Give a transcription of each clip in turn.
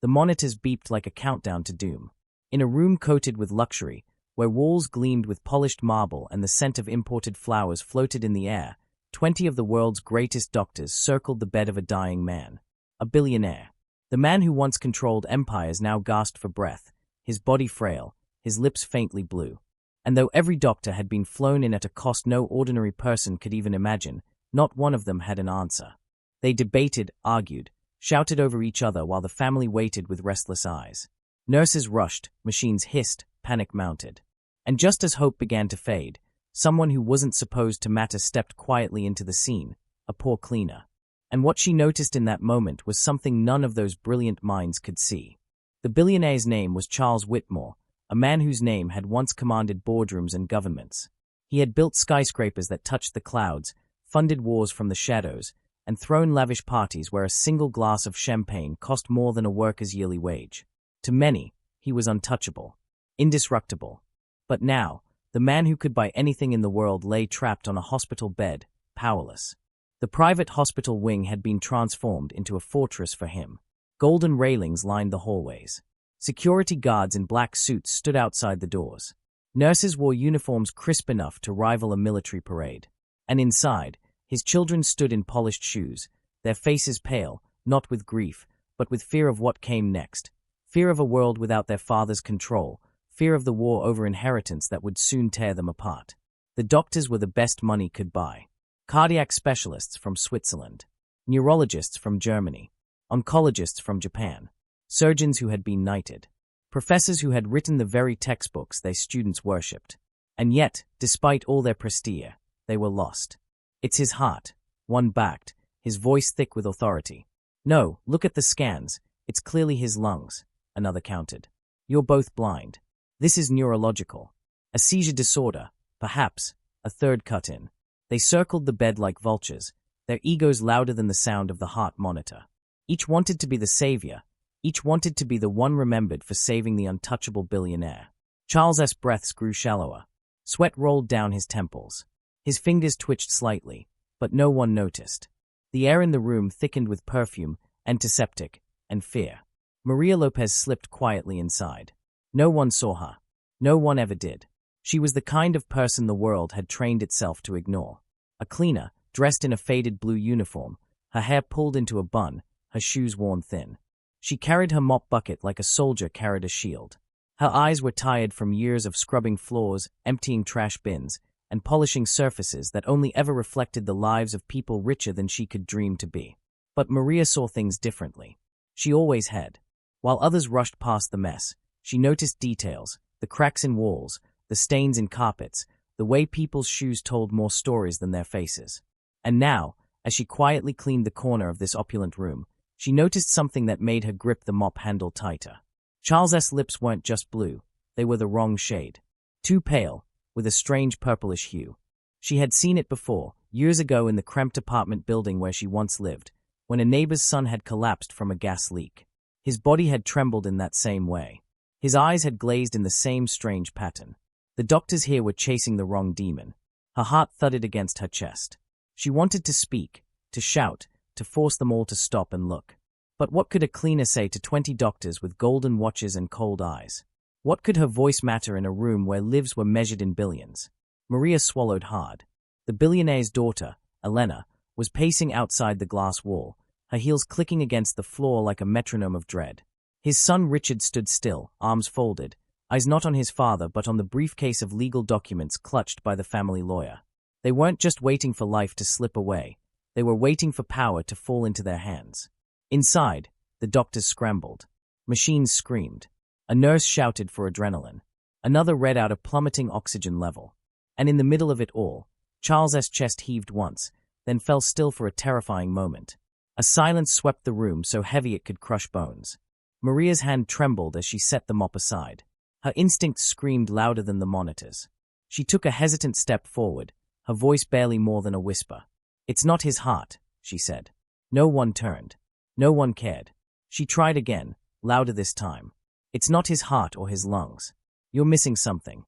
The monitors beeped like a countdown to doom. In a room coated with luxury, where walls gleamed with polished marble and the scent of imported flowers floated in the air, 20 of the world's greatest doctors circled the bed of a dying man. A billionaire. The man who once controlled empires now gasped for breath, his body frail, his lips faintly blue. And though every doctor had been flown in at a cost no ordinary person could even imagine, not one of them had an answer. They debated, argued, shouted over each other while the family waited with restless eyes. Nurses rushed, machines hissed, panic mounted. And just as hope began to fade, someone who wasn't supposed to matter stepped quietly into the scene, a poor cleaner. And what she noticed in that moment was something none of those brilliant minds could see. The billionaire's name was Charles Whitmore, a man whose name had once commanded boardrooms and governments. He had built skyscrapers that touched the clouds, funded wars from the shadows, and thrown lavish parties where a single glass of champagne cost more than a worker's yearly wage. To many, he was untouchable, indestructible. But now, the man who could buy anything in the world lay trapped on a hospital bed, powerless. The private hospital wing had been transformed into a fortress for him. Golden railings lined the hallways. Security guards in black suits stood outside the doors. Nurses wore uniforms crisp enough to rival a military parade. And inside, his children stood in polished shoes, their faces pale, not with grief, but with fear of what came next. Fear of a world without their father's control, fear of the war over inheritance that would soon tear them apart. The doctors were the best money could buy. Cardiac specialists from Switzerland, neurologists from Germany, oncologists from Japan, surgeons who had been knighted, professors who had written the very textbooks their students worshipped. And yet, despite all their prestige, they were lost. It's his heart, one backed, his voice thick with authority. No, look at the scans, it's clearly his lungs, another countered. You're both blind. This is neurological. A seizure disorder, perhaps, a third cut in. They circled the bed like vultures, their egos louder than the sound of the heart monitor. Each wanted to be the savior, each wanted to be the one remembered for saving the untouchable billionaire. Charles's breaths grew shallower. Sweat rolled down his temples. His fingers twitched slightly, but no one noticed. The air in the room thickened with perfume, antiseptic, and fear. Maria Lopez slipped quietly inside. No one saw her. No one ever did. She was the kind of person the world had trained itself to ignore. A cleaner, dressed in a faded blue uniform, her hair pulled into a bun, her shoes worn thin. She carried her mop bucket like a soldier carried a shield. Her eyes were tired from years of scrubbing floors, emptying trash bins, and polishing surfaces that only ever reflected the lives of people richer than she could dream to be. But Maria saw things differently. She always had. While others rushed past the mess, she noticed details, the cracks in walls, the stains in carpets, the way people's shoes told more stories than their faces. And now, as she quietly cleaned the corner of this opulent room, she noticed something that made her grip the mop handle tighter. Charles's lips weren't just blue, they were the wrong shade. Too pale, with a strange purplish hue. She had seen it before, years ago in the cramped apartment building where she once lived, when a neighbor's son had collapsed from a gas leak. His body had trembled in that same way. His eyes had glazed in the same strange pattern. The doctors here were chasing the wrong demon. Her heart thudded against her chest. She wanted to speak, to shout, to force them all to stop and look. But what could a cleaner say to 20 doctors with golden watches and cold eyes? What could her voice matter in a room where lives were measured in billions? Maria swallowed hard. The billionaire's daughter, Elena, was pacing outside the glass wall, her heels clicking against the floor like a metronome of dread. His son Richard stood still, arms folded, eyes not on his father but on the briefcase of legal documents clutched by the family lawyer. They weren't just waiting for life to slip away, they were waiting for power to fall into their hands. Inside, the doctors scrambled. Machines screamed. A nurse shouted for adrenaline. Another read out a plummeting oxygen level. And in the middle of it all, Charles's chest heaved once, then fell still for a terrifying moment. A silence swept the room so heavy it could crush bones. Maria's hand trembled as she set the mop aside. Her instincts screamed louder than the monitors. She took a hesitant step forward, her voice barely more than a whisper. "It's not his heart," she said. No one turned. No one cared. She tried again, louder this time. "It's not his heart or his lungs. You're missing something."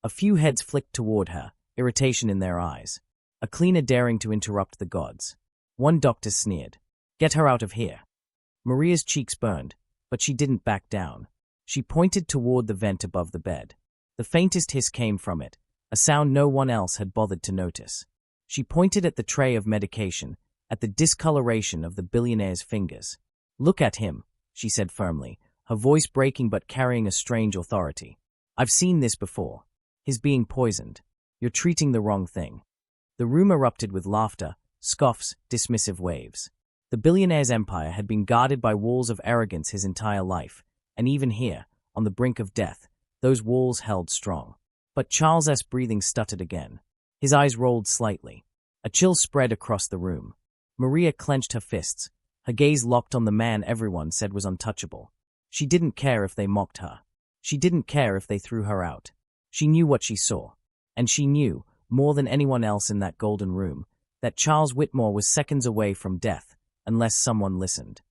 A few heads flicked toward her, irritation in their eyes. A cleaner daring to interrupt the gods. One doctor sneered. "Get her out of here." Maria's cheeks burned. But she didn't back down. She pointed toward the vent above the bed. The faintest hiss came from it, a sound no one else had bothered to notice. She pointed at the tray of medication, at the discoloration of the billionaire's fingers. "Look at him," she said firmly, her voice breaking but carrying a strange authority. "I've seen this before. He's being poisoned. You're treating the wrong thing." The room erupted with laughter, scoffs, dismissive waves. The billionaire's empire had been guarded by walls of arrogance his entire life, and even here, on the brink of death, those walls held strong. But Charles's breathing stuttered again. His eyes rolled slightly. A chill spread across the room. Maria clenched her fists, her gaze locked on the man everyone said was untouchable. She didn't care if they mocked her. She didn't care if they threw her out. She knew what she saw. And she knew, more than anyone else in that golden room, that Charles Whitmore was seconds away from death, unless someone listened.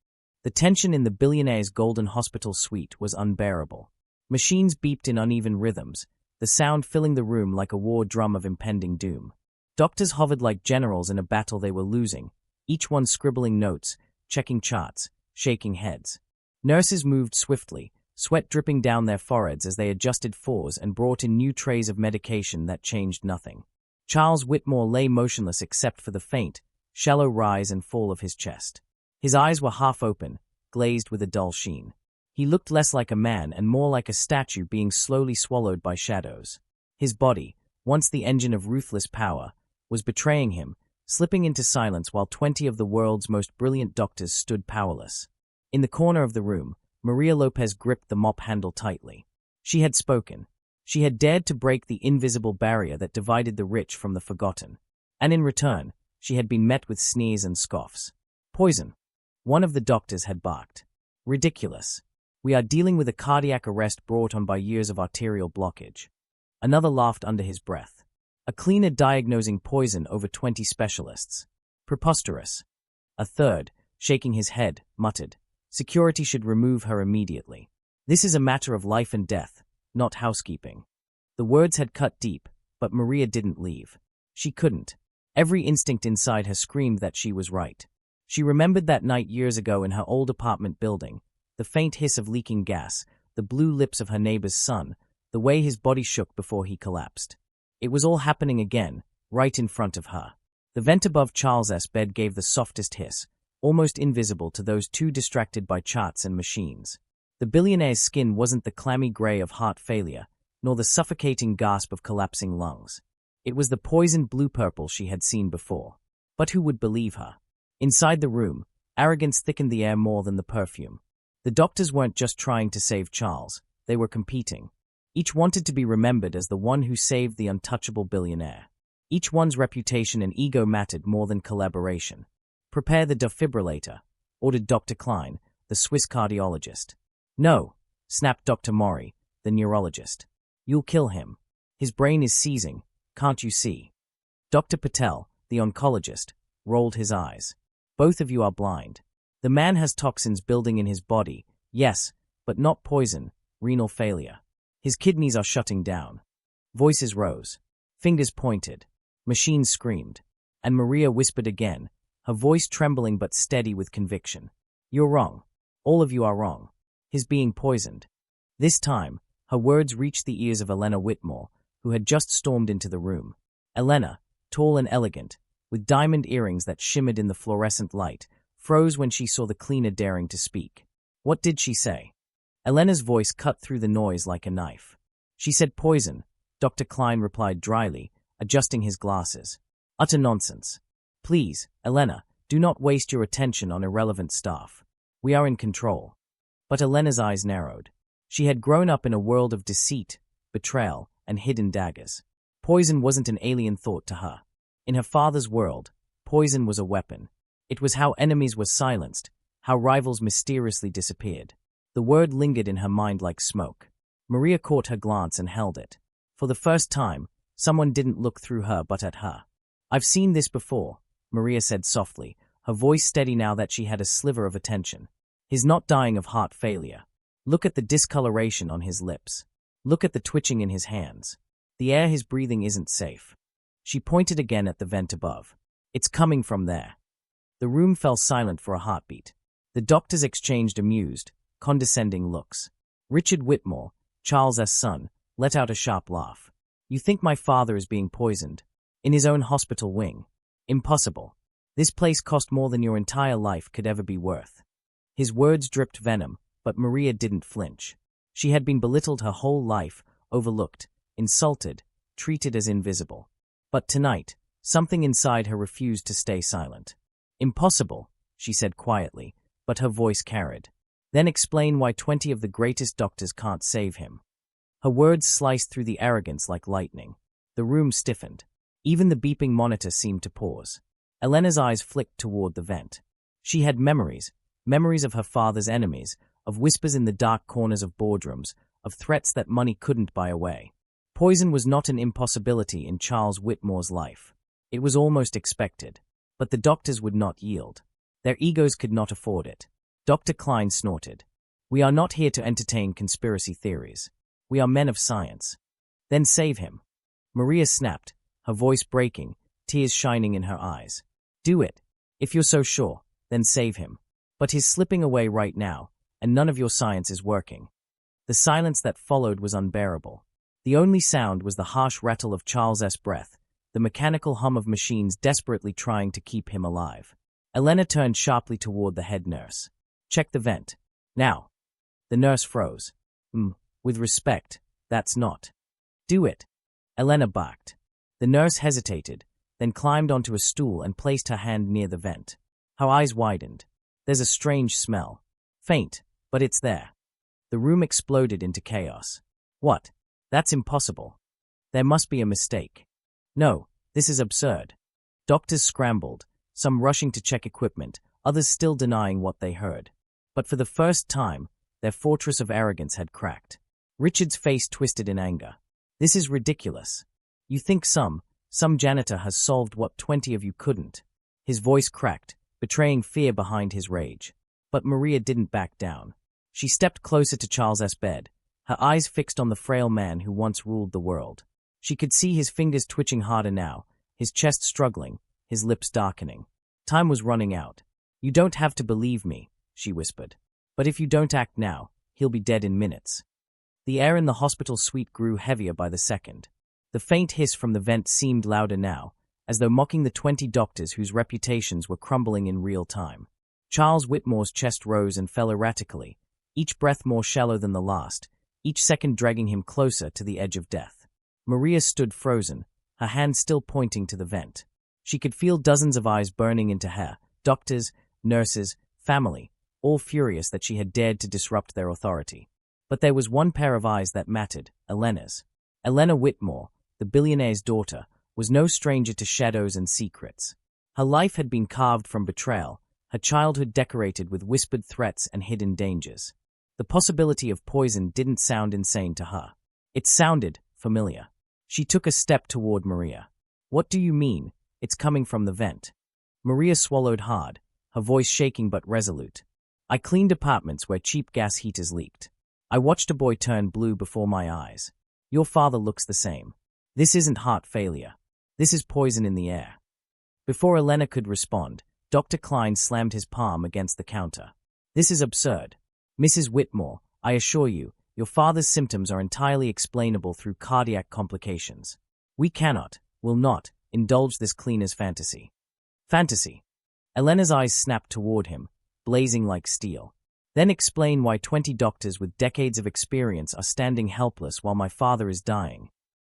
The tension in the billionaire's golden hospital suite was unbearable. Machines beeped in uneven rhythms, the sound filling the room like a war drum of impending doom. Doctors hovered like generals in a battle they were losing, each one scribbling notes, checking charts, shaking heads. Nurses moved swiftly, sweat dripping down their foreheads as they adjusted fours and brought in new trays of medication that changed nothing. Charles Whitmore lay motionless except for the faint, shallow rise and fall of his chest. His eyes were half open, glazed with a dull sheen. He looked less like a man and more like a statue being slowly swallowed by shadows. His body, once the engine of ruthless power, was betraying him, slipping into silence while 20 of the world's most brilliant doctors stood powerless. In the corner of the room, Maria Lopez gripped the mop handle tightly. She had spoken. She had dared to break the invisible barrier that divided the rich from the forgotten. And in return, she had been met with sneers and scoffs. "Poison," one of the doctors had barked. "Ridiculous. We are dealing with a cardiac arrest brought on by years of arterial blockage." Another laughed under his breath. "A cleaner diagnosing poison over 20 specialists. Preposterous." A third, shaking his head, muttered, "Security should remove her immediately. This is a matter of life and death, not housekeeping." The words had cut deep, but Maria didn't leave. She couldn't. Every instinct inside her screamed that she was right. She remembered that night years ago in her old apartment building, the faint hiss of leaking gas, the blue lips of her neighbor's son, the way his body shook before he collapsed. It was all happening again, right in front of her. The vent above Charles's bed gave the softest hiss, almost invisible to those too distracted by charts and machines. The billionaire's skin wasn't the clammy gray of heart failure, nor the suffocating gasp of collapsing lungs. It was the poisoned blue-purple she had seen before. But who would believe her? Inside the room, arrogance thickened the air more than the perfume. The doctors weren't just trying to save Charles, they were competing. Each wanted to be remembered as the one who saved the untouchable billionaire. Each one's reputation and ego mattered more than collaboration. "Prepare the defibrillator," ordered Dr. Klein, the Swiss cardiologist. "No," snapped Dr. Mori, the neurologist. "You'll kill him. His brain is seizing, can't you see?" Dr. Patel, the oncologist, rolled his eyes. "Both of you are blind. The man has toxins building in his body, yes, but not poison, renal failure. His kidneys are shutting down." Voices rose. Fingers pointed. Machines screamed. And Maria whispered again, her voice trembling but steady with conviction. "You're wrong. All of you are wrong. He's being poisoned." This time, her words reached the ears of Elena Whitmore, who had just stormed into the room. Elena, tall and elegant, with diamond earrings that shimmered in the fluorescent light, froze when she saw the cleaner daring to speak. What did she say? Elena's voice cut through the noise like a knife. "She said poison," Dr. Klein replied dryly, adjusting his glasses. "Utter nonsense. Please, Elena, do not waste your attention on irrelevant stuff. We are in control." But Elena's eyes narrowed. She had grown up in a world of deceit, betrayal, and hidden daggers. Poison wasn't an alien thought to her. In her father's world, poison was a weapon. It was how enemies were silenced, how rivals mysteriously disappeared. The word lingered in her mind like smoke. Maria caught her glance and held it. For the first time, someone didn't look through her but at her. "I've seen this before," Maria said softly, her voice steady now that she had a sliver of attention. "He's not dying of heart failure. Look at the discoloration on his lips. Look at the twitching in his hands. The air he's breathing isn't safe." She pointed again at the vent above. "It's coming from there." The room fell silent for a heartbeat. The doctors exchanged amused, condescending looks. Richard Whitmore, Charles's son, let out a sharp laugh. You think my father is being poisoned? In his own hospital wing? Impossible. This place cost more than your entire life could ever be worth. His words dripped venom, but Maria didn't flinch. She had been belittled her whole life, overlooked, insulted, treated as invisible. But tonight, something inside her refused to stay silent. Impossible, she said quietly, but her voice carried. Then explain why 20 of the greatest doctors can't save him. Her words sliced through the arrogance like lightning. The room stiffened. Even the beeping monitor seemed to pause. Elena's eyes flicked toward the vent. She had memories of her father's enemies, of whispers in the dark corners of boardrooms, of threats that money couldn't buy away. Poison was not an impossibility in Charles Whitmore's life. It was almost expected. But the doctors would not yield. Their egos could not afford it. Dr. Klein snorted. We are not here to entertain conspiracy theories. We are men of science. Then save him. Maria snapped, her voice breaking, tears shining in her eyes. Do it. If you're so sure, then save him. But he's slipping away right now, and none of your science is working. The silence that followed was unbearable. The only sound was the harsh rattle of Charles's breath, the mechanical hum of machines desperately trying to keep him alive. Elena turned sharply toward the head nurse. Check the vent. Now. The nurse froze. With respect, that's not. Do it. Elena barked. The nurse hesitated, then climbed onto a stool and placed her hand near the vent. Her eyes widened. There's a strange smell. Faint, but it's there. The room exploded into chaos. What? That's impossible. There must be a mistake. No, this is absurd. Doctors scrambled, some rushing to check equipment, others still denying what they heard. But for the first time, their fortress of arrogance had cracked. Richard's face twisted in anger. This is ridiculous. You think some janitor has solved what 20 of you couldn't. His voice cracked, betraying fear behind his rage. But Maria didn't back down. She stepped closer to Charles's bed, her eyes fixed on the frail man who once ruled the world. She could see his fingers twitching harder now, his chest struggling, his lips darkening. Time was running out. You don't have to believe me, she whispered. But if you don't act now, he'll be dead in minutes. The air in the hospital suite grew heavier by the second. The faint hiss from the vent seemed louder now, as though mocking the 20 doctors whose reputations were crumbling in real time. Charles Whitmore's chest rose and fell erratically, each breath more shallow than the last, each second dragging him closer to the edge of death. Maria stood frozen, her hand still pointing to the vent. She could feel dozens of eyes burning into her, doctors, nurses, family, all furious that she had dared to disrupt their authority. But there was one pair of eyes that mattered, Elena's. Elena Whitmore, the billionaire's daughter, was no stranger to shadows and secrets. Her life had been carved from betrayal, her childhood decorated with whispered threats and hidden dangers. The possibility of poison didn't sound insane to her. It sounded familiar. She took a step toward Maria. What do you mean? It's coming from the vent. Maria swallowed hard, her voice shaking but resolute. I cleaned apartments where cheap gas heaters leaked. I watched a boy turn blue before my eyes. Your father looks the same. This isn't heart failure. This is poison in the air. Before Elena could respond, Dr. Klein slammed his palm against the counter. This is absurd. Mrs. Whitmore, I assure you, your father's symptoms are entirely explainable through cardiac complications. We cannot, will not, indulge this cleaner's fantasy. Fantasy. Elena's eyes snapped toward him, blazing like steel. Then explain why 20 doctors with decades of experience are standing helpless while my father is dying.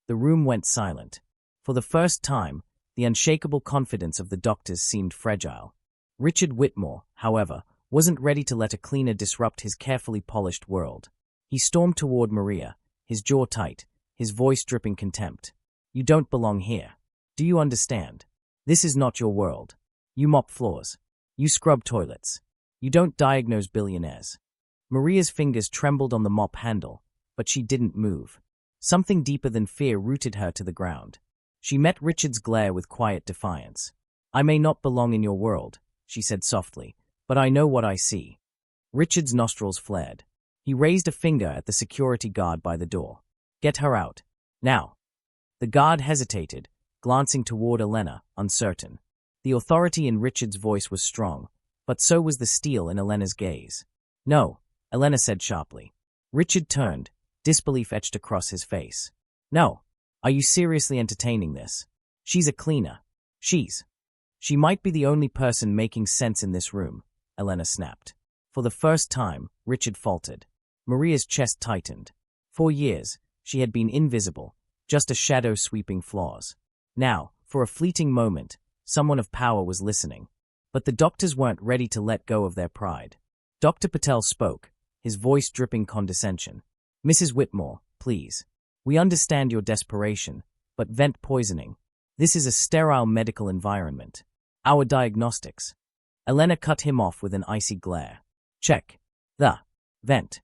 The room went silent. For the first time, the unshakable confidence of the doctors seemed fragile. Richard Whitmore, however, wasn't ready to let a cleaner disrupt his carefully polished world. He stormed toward Maria, his jaw tight, his voice dripping contempt. You don't belong here. Do you understand? This is not your world. You mop floors. You scrub toilets. You don't diagnose billionaires. Maria's fingers trembled on the mop handle, but she didn't move. Something deeper than fear rooted her to the ground. She met Richard's glare with quiet defiance. I may not belong in your world, she said softly, but I know what I see. Richard's nostrils flared. He raised a finger at the security guard by the door. Get her out. Now. The guard hesitated, glancing toward Elena, uncertain. The authority in Richard's voice was strong, but so was the steel in Elena's gaze. No, Elena said sharply. Richard turned, disbelief etched across his face. No. Are you seriously entertaining this? She's a cleaner. She might be the only person making sense in this room, Elena snapped. For the first time, Richard faltered. Maria's chest tightened. For years, she had been invisible, just a shadow sweeping floors. Now, for a fleeting moment, someone of power was listening. But the doctors weren't ready to let go of their pride. Dr. Patel spoke, his voice dripping condescension. Mrs. Whitmore, please. We understand your desperation, but vent poisoning. This is a sterile medical environment. Our diagnostics. Elena cut him off with an icy glare. Check. The vent.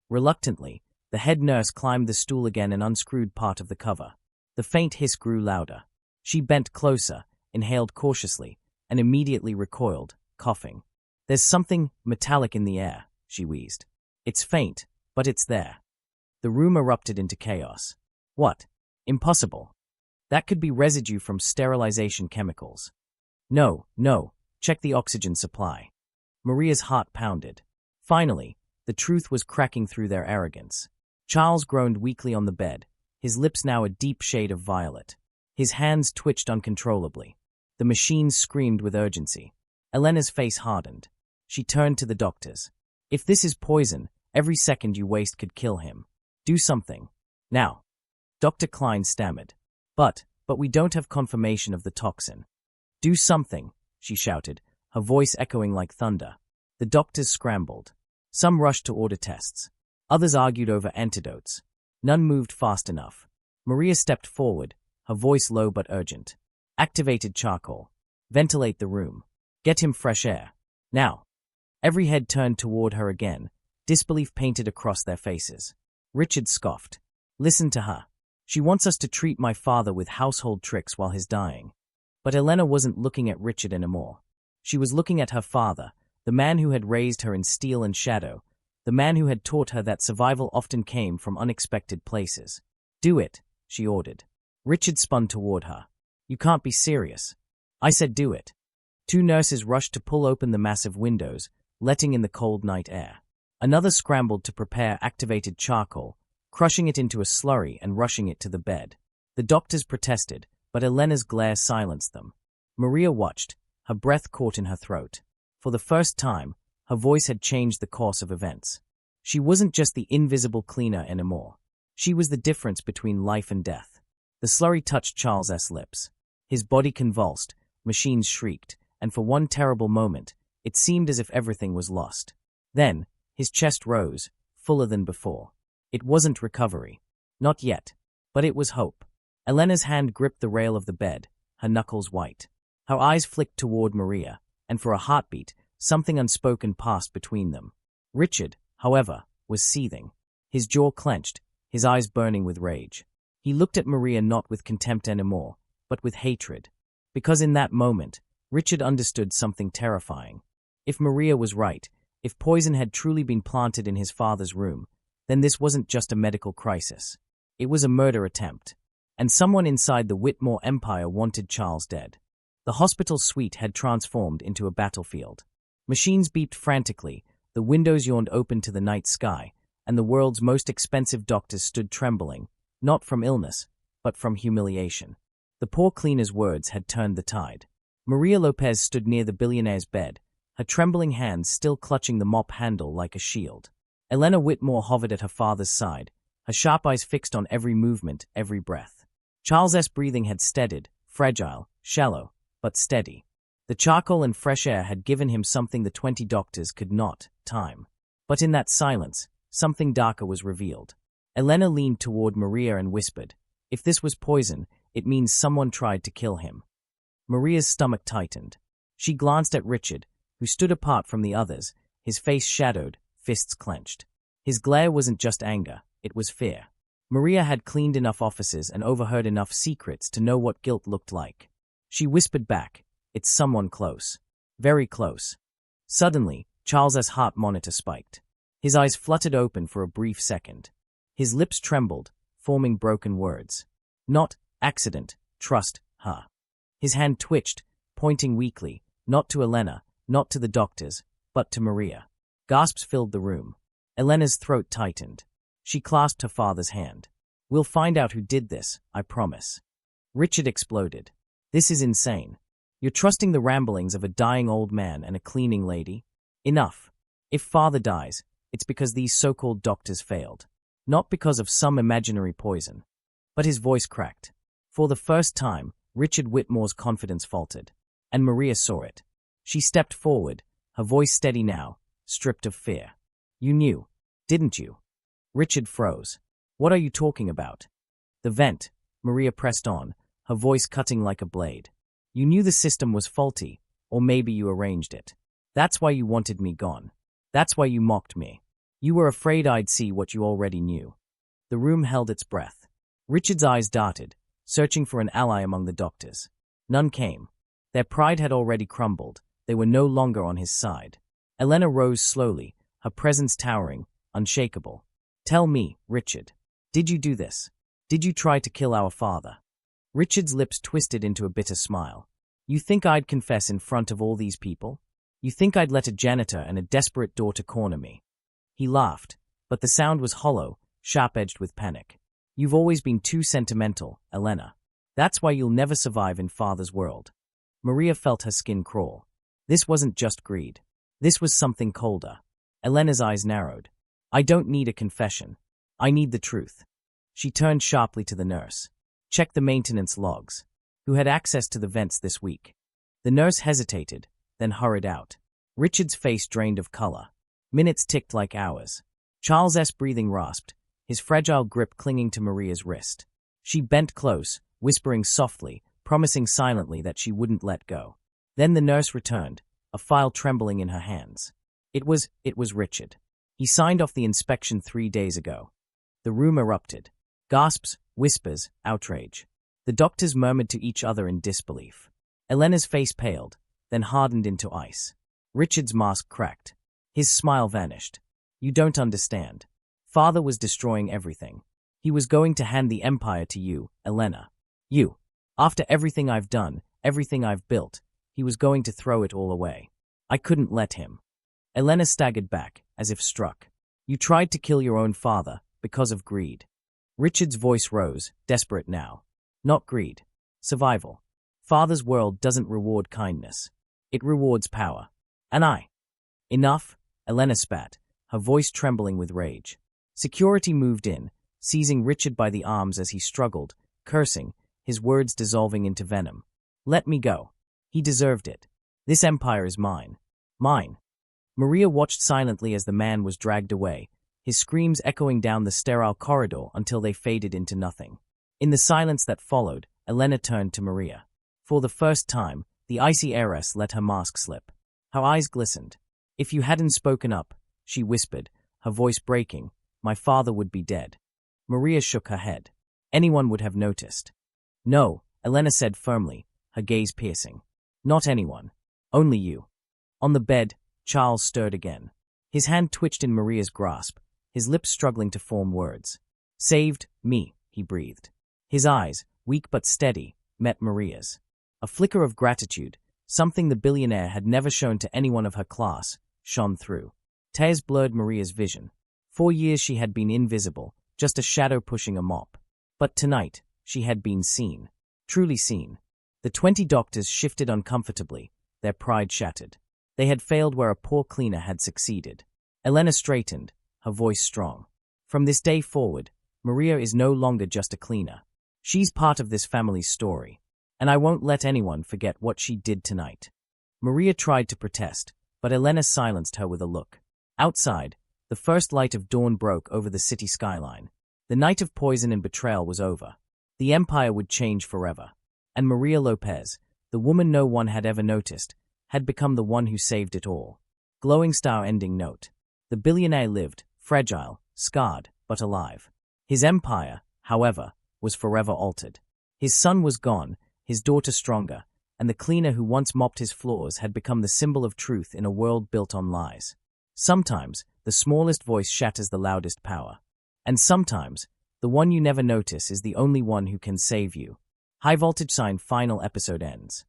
Reluctantly, the head nurse climbed the stool again and unscrewed part of the cover. The faint hiss grew louder. She bent closer, inhaled cautiously, and immediately recoiled, coughing. There's something metallic in the air, she wheezed. It's faint, but it's there. The room erupted into chaos. What? Impossible. That could be residue from sterilization chemicals. No, check the oxygen supply. Maria's heart pounded. Finally, the truth was cracking through their arrogance. Charles groaned weakly on the bed, his lips now a deep shade of violet. His hands twitched uncontrollably. The machines screamed with urgency. Elena's face hardened. She turned to the doctors. If this is poison, every second you waste could kill him. Do something. Now. Dr. Klein stammered. But we don't have confirmation of the toxin. Do something, she shouted, her voice echoing like thunder. The doctors scrambled. Some rushed to order tests. Others argued over antidotes. None moved fast enough. Maria stepped forward, her voice low but urgent. Activated charcoal. Ventilate the room. Get him fresh air. Now. Every head turned toward her again, disbelief painted across their faces. Richard scoffed. Listen to her. She wants us to treat my father with household tricks while he's dying. But Elena wasn't looking at Richard anymore. She was looking at her father, the man who had raised her in steel and shadow, the man who had taught her that survival often came from unexpected places. Do it, she ordered. Richard spun toward her. You can't be serious. I said do it. Two nurses rushed to pull open the massive windows, letting in the cold night air. Another scrambled to prepare activated charcoal, crushing it into a slurry and rushing it to the bed. The doctors protested, but Elena's glare silenced them. Maria watched, her breath caught in her throat. For the first time, her voice had changed the course of events. She wasn't just the invisible cleaner anymore. She was the difference between life and death. The slurry touched Charles' lips. His body convulsed, machines shrieked, and for one terrible moment, it seemed as if everything was lost. Then, his chest rose, fuller than before. It wasn't recovery. Not yet. But it was hope. Elena's hand gripped the rail of the bed, her knuckles white. Her eyes flicked toward Maria, and for a heartbeat, something unspoken passed between them. Richard, however, was seething. His jaw clenched, his eyes burning with rage. He looked at Maria not with contempt anymore, but with hatred. Because in that moment, Richard understood something terrifying. If Maria was right, if poison had truly been planted in his father's room, then this wasn't just a medical crisis. It was a murder attempt. And someone inside the Whitmore empire wanted Charles dead. The hospital suite had transformed into a battlefield. Machines beeped frantically, the windows yawned open to the night sky, and the world's most expensive doctors stood trembling, not from illness, but from humiliation. The poor cleaner's words had turned the tide. Maria Lopez stood near the billionaire's bed, her trembling hands still clutching the mop handle like a shield. Elena Whitmore hovered at her father's side, her sharp eyes fixed on every movement, every breath. Charles's breathing had steadied, fragile, shallow, but steady. The charcoal and fresh air had given him something the 20 doctors could not, time. But in that silence, something darker was revealed. Elena leaned toward Maria and whispered, if this was poison, it means someone tried to kill him. Maria's stomach tightened. She glanced at Richard, who stood apart from the others, his face shadowed, fists clenched. His glare wasn't just anger, it was fear. Maria had cleaned enough offices and overheard enough secrets to know what guilt looked like. She whispered back, it's someone close. Very close. Suddenly, Charles's heart monitor spiked. His eyes fluttered open for a brief second. His lips trembled, forming broken words. Not accident, trust her. His hand twitched, pointing weakly, not to Elena, not to the doctors, but to Maria. Gasps filled the room. Elena's throat tightened. She clasped her father's hand. We'll find out who did this, I promise. Richard exploded. This is insane. You're trusting the ramblings of a dying old man and a cleaning lady? Enough. If father dies, it's because these so-called doctors failed. Not because of some imaginary poison. But his voice cracked. For the first time, Richard Whitmore's confidence faltered. And Maria saw it. She stepped forward, her voice steady now, stripped of fear. You knew, didn't you? Richard froze. What are you talking about? The vent, Maria pressed on, her voice cutting like a blade. You knew the system was faulty, or maybe you arranged it. That's why you wanted me gone. That's why you mocked me. You were afraid I'd see what you already knew. The room held its breath. Richard's eyes darted, searching for an ally among the doctors. None came. Their pride had already crumbled. They were no longer on his side. Elena rose slowly, her presence towering, unshakable. Tell me, Richard. Did you do this? Did you try to kill our father? Richard's lips twisted into a bitter smile. You think I'd confess in front of all these people? You think I'd let a janitor and a desperate daughter corner me? He laughed, but the sound was hollow, sharp-edged with panic. You've always been too sentimental, Elena. That's why you'll never survive in father's world. Maria felt her skin crawl. This wasn't just greed. This was something colder. Elena's eyes narrowed. I don't need a confession. I need the truth. She turned sharply to the nurse. Check the maintenance logs. Who had access to the vents this week? The nurse hesitated, then hurried out. Richard's face drained of color. Minutes ticked like hours. Charles' breathing rasped, his fragile grip clinging to Maria's wrist. She bent close, whispering softly, promising silently that she wouldn't let go. Then the nurse returned, a file trembling in her hands. It was Richard. He signed off the inspection 3 days ago. The room erupted. Gasps, whispers, outrage. The doctors murmured to each other in disbelief. Elena's face paled, then hardened into ice. Richard's mask cracked. His smile vanished. You don't understand. Father was destroying everything. He was going to hand the empire to you, Elena. You. After everything I've done, everything I've built, he was going to throw it all away. I couldn't let him. Elena staggered back, as if struck. You tried to kill your own father, because of greed. Richard's voice rose, desperate now. Not greed. Survival. Father's world doesn't reward kindness. It rewards power. And I. Enough, Elena spat, her voice trembling with rage. Security moved in, seizing Richard by the arms as he struggled, cursing, his words dissolving into venom. Let me go. He deserved it. This empire is mine. Mine. Maria watched silently as the man was dragged away, his screams echoing down the sterile corridor until they faded into nothing. In the silence that followed, Elena turned to Maria. For the first time, the icy heiress let her mask slip. Her eyes glistened. If you hadn't spoken up, she whispered, her voice breaking, my father would be dead. Maria shook her head. Anyone would have noticed. No, Elena said firmly, her gaze piercing. Not anyone. Only you. On the bed, Charles stirred again. His hand twitched in Maria's grasp, his lips struggling to form words. Saved me, he breathed. His eyes, weak but steady, met Maria's. A flicker of gratitude, something the billionaire had never shown to anyone of her class, shone through. Tears blurred Maria's vision. 4 years she had been invisible, just a shadow pushing a mop. But tonight, she had been seen. Truly seen. The 20 doctors shifted uncomfortably, their pride shattered. They had failed where a poor cleaner had succeeded. Elena straightened, her voice strong. From this day forward, Maria is no longer just a cleaner. She's part of this family's story. And I won't let anyone forget what she did tonight. Maria tried to protest, but Elena silenced her with a look. Outside, the first light of dawn broke over the city skyline. The night of poison and betrayal was over. The empire would change forever. And Maria Lopez, the woman no one had ever noticed, had become the one who saved it all. Glowing star ending note. The billionaire lived, fragile, scarred, but alive. His empire, however, was forever altered. His son was gone, his daughter stronger, and the cleaner who once mopped his floors had become the symbol of truth in a world built on lies. Sometimes, the smallest voice shatters the loudest power. And sometimes, the one you never notice is the only one who can save you. High voltage sign final episode ends.